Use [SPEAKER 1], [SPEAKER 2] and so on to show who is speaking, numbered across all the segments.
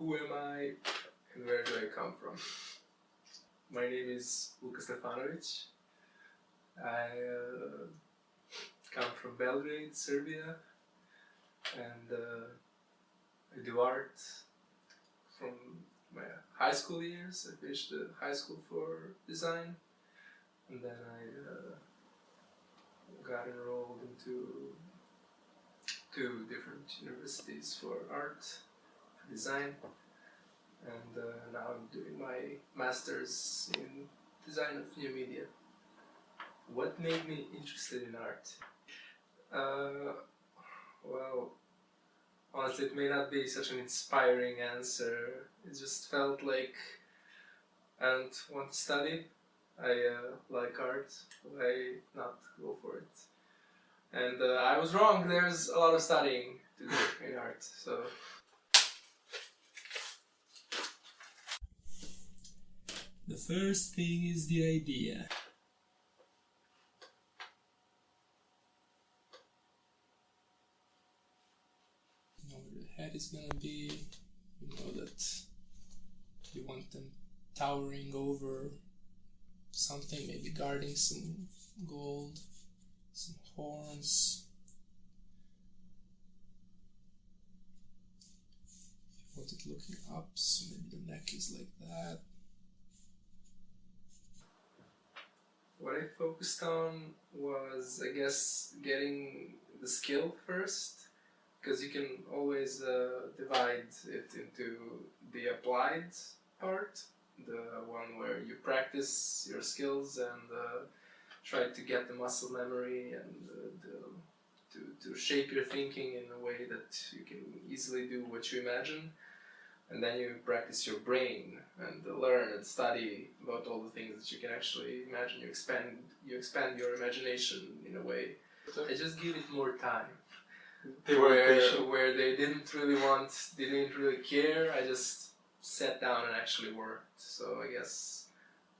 [SPEAKER 1] Who am I and where do I come from? My name is Luka Stefanovic. I come from Belgrade, Serbia, and I do art from my high school years. I finished the high school for design, and then I got enrolled into 2 different universities for art, for design, and now I'm doing my master's in design of new media. What made me interested in art? Well, honestly, it may not be such an inspiring answer. It just felt like I don't want to study. I like art. Why not go for it? And I was wrong. There's a lot of studying to do in art. So. The first thing is the idea. Head is gonna be, you know, that you want them towering over something, maybe guarding some gold, some horns. You want it looking up, so maybe the neck is like that. What I focused on was, I guess, getting the skill first. Because you can always divide it into the applied part, the one where you practice your skills and try to get the muscle memory and to shape your thinking in a way that you can easily do what you imagine. And then you practice your brain and learn and study about all the things that you can actually imagine. You expand your imagination in a way. I just give it more time. Where they didn't really care, I just sat down and actually worked. So I guess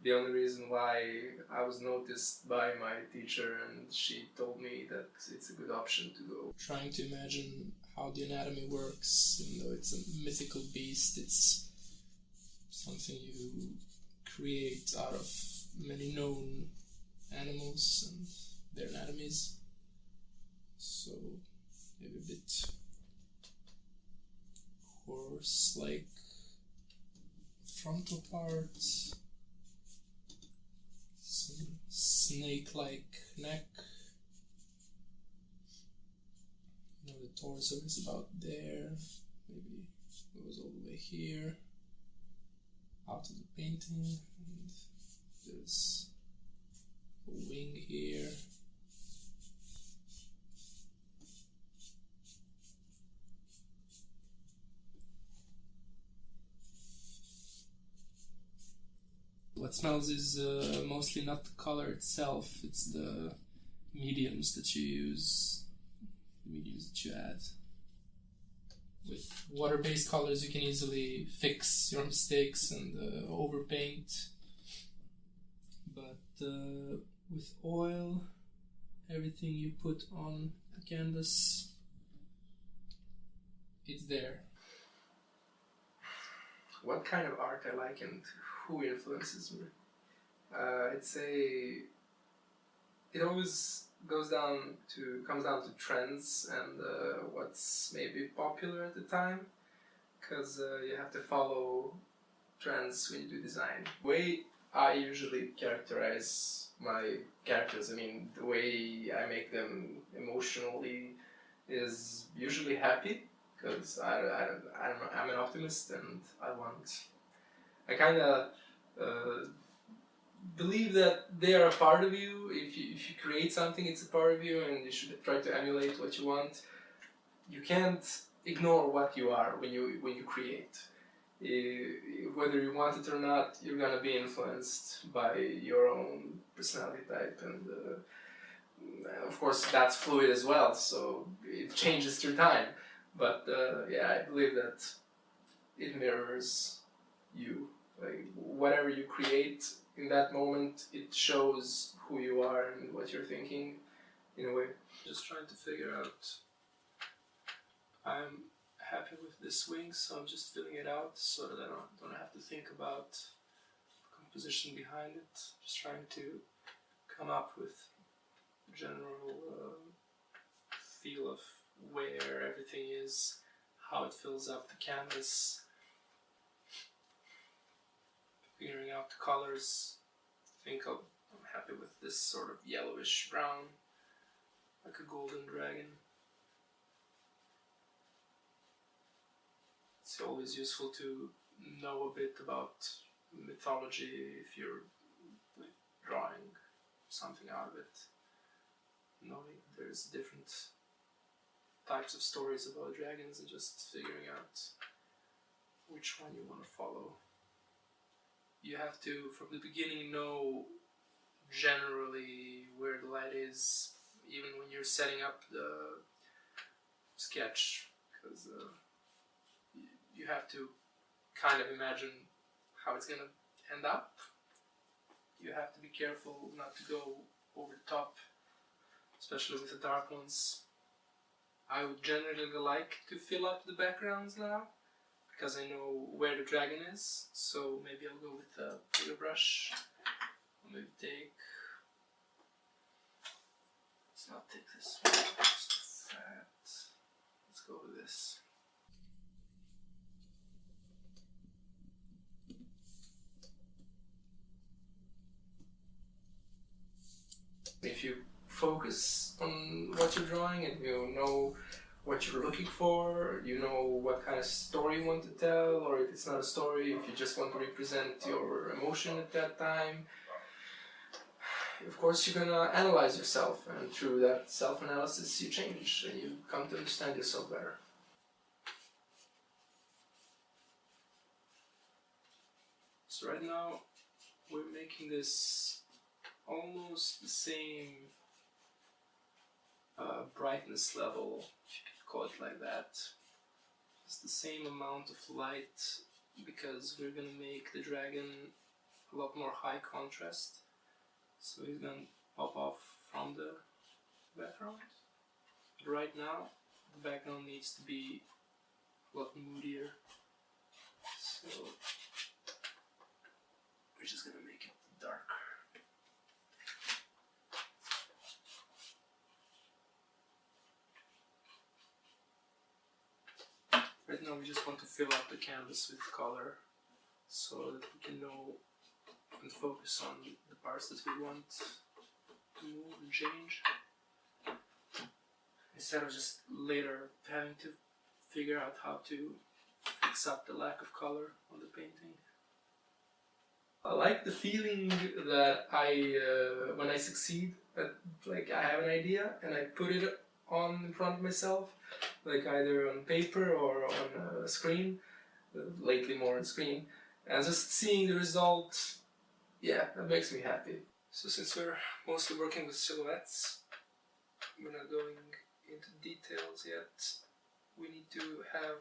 [SPEAKER 1] the only reason why I was noticed by my teacher and she told me that it's a good option to go. Trying to imagine how the anatomy works, even though it's a mythical beast, it's something you create out of many known animals and their anatomies. So maybe a bit horse-like frontal parts, some snake-like neck. You know, the torso is about there, maybe goes all the way here, out of the painting, and there's a wing here. What smells is mostly not the color itself, it's the mediums that you use, the mediums that you add. With water-based colors you can easily fix your mistakes and overpaint, but with oil, everything you put on the canvas, it's there. What kind of art I like and who influences me? I'd say it always comes down to trends and what's maybe popular at the time, because you have to follow trends when you do design. The way I usually characterize my characters, I mean, the way I make them emotionally is usually happy, because I'm an optimist and I kind of believe that they are a part of you. If you create something, it's a part of you, and you should try to emulate what you want. You can't ignore what you are when you create. Whether you want it or not, you're gonna be influenced by your own personality type, and of course that's fluid as well, so it changes through time. But yeah, I believe that it mirrors you. Like, whatever you create in that moment, it shows who you are and what you're thinking, in a way. Just trying to figure out, I'm happy with this wing, so I'm just filling it out so that I don't have to think about composition behind it. Just trying to come up with a general feel of where everything is, how it fills up the canvas, figuring out the colors. I think I'm happy with this sort of yellowish brown, like a golden dragon. It's always useful to know a bit about mythology if you're like drawing something out of it. Knowing there's different types of stories about dragons and just figuring out which one you want to follow. You have to, from the beginning, know generally where the light is, even when you're setting up the sketch, because you have to kind of imagine how it's going to end up. You have to be careful not to go over the top, especially with the dark ones. I would generally like to fill up the backgrounds now, because I know where the dragon is, so maybe I'll go with a bigger brush. I'll maybe let's not take this one, it's too fat. Let's go with this. If you focus on what you're drawing and you know what you're looking for, you know what kind of story you want to tell, or if it's not a story, if you just want to represent your emotion at that time, of course you're gonna analyze yourself, and through that self-analysis you change and you come to understand yourself better. So right now we're making this almost the same brightness level, if you could call it like that. It's the same amount of light, because we're gonna make the dragon a lot more high contrast. So he's gonna pop off from the background. But right now, the background needs to be a lot moodier. So we're just gonna make it dark. Right now we just want to fill up the canvas with color so that we can know and focus on the parts that we want to move and change, instead of just later having to figure out how to fix up the lack of color on the painting. I like the feeling that when I succeed, that like I have an idea and I put it on in front of myself, like either on paper or on a screen, lately more on screen, and just seeing the result, yeah, that makes me happy. So since we're mostly working with silhouettes, we're not going into details yet. We need to have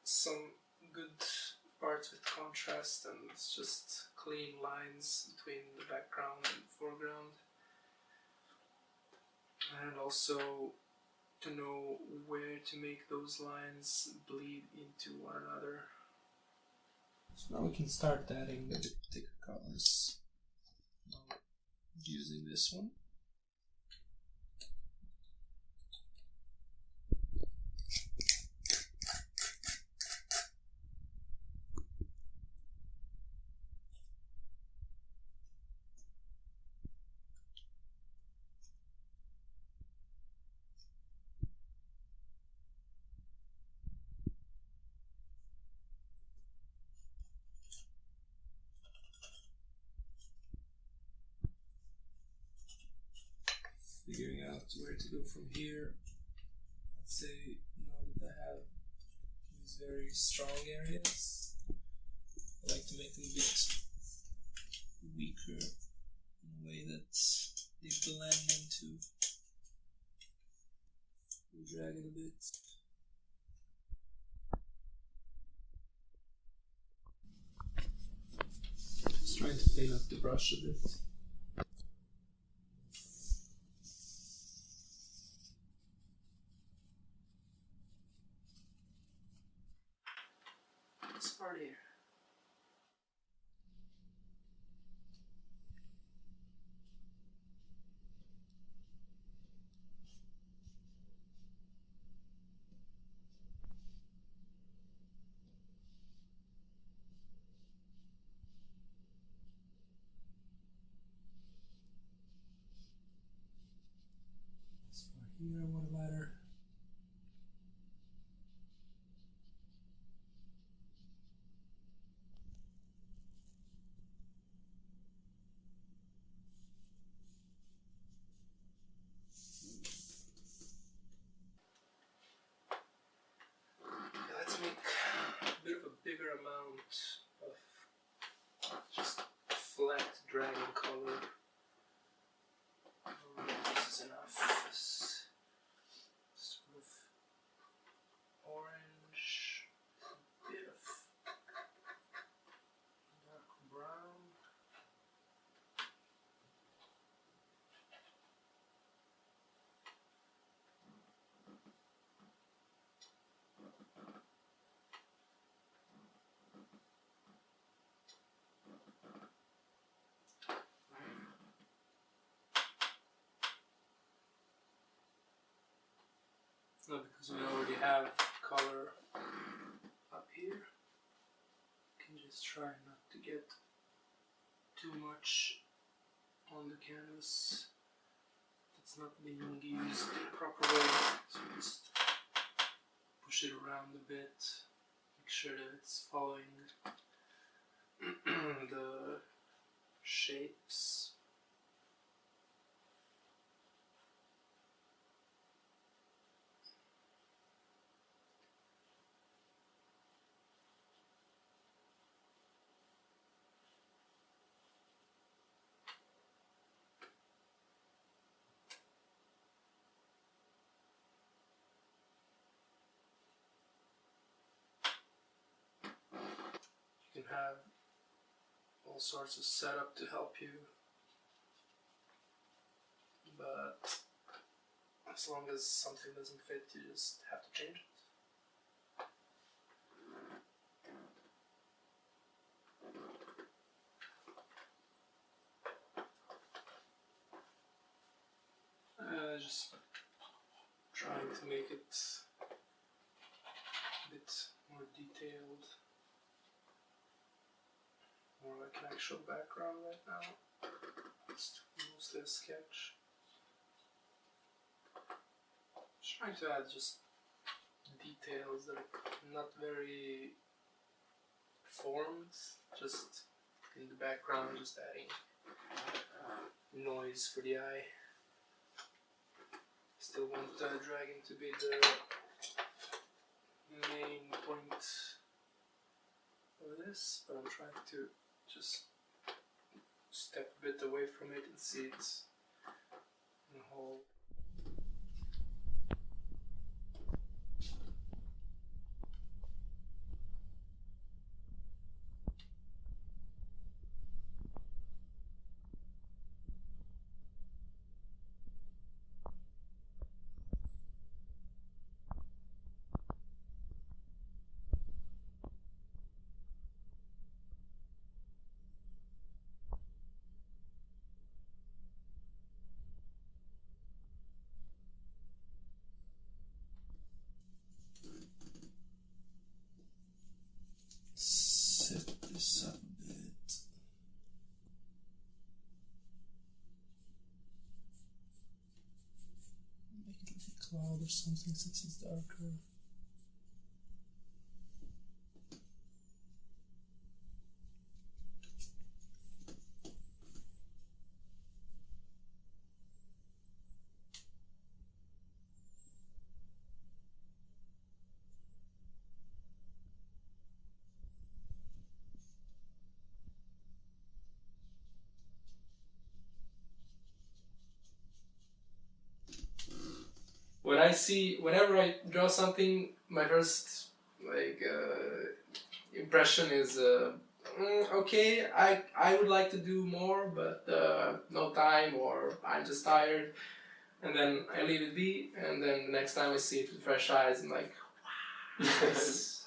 [SPEAKER 1] some good parts with contrast, and it's just clean lines between the background and foreground, and also to know where to make those lines bleed into one another. So now we can start adding the thicker colors. Now, using this one. Figuring out where to go from here. Let's say now that I have these very strong areas, I like to make them a bit weaker in a way that they blend into the dragon a bit. Just trying to clean up the brush a bit. dragon color. This is enough. This sort of orange, a bit of dark brown. No, because we already have color up here. You can just try not to get too much on the canvas. It's not being used the proper way, so just push it around a bit. Make sure that it's following the shapes. You can have all sorts of setup to help you, but as long as something doesn't fit, you just have to change it. Just trying to make it a bit more detailed, more like an actual background right now. It's mostly a sketch. Just trying to add just details that are not very formed, just in the background, just adding noise for the eye. Still want the dragon to be the main point of this, but I'm trying to just step a bit away from it and see it in whole. Set this up a bit. Make it like a cloud or something since it's darker. Whenever I draw something, my first impression is okay. I would like to do more, but no time, or I'm just tired, and then I leave it be. And then the next time I see it with fresh eyes, I'm like, wow, yes.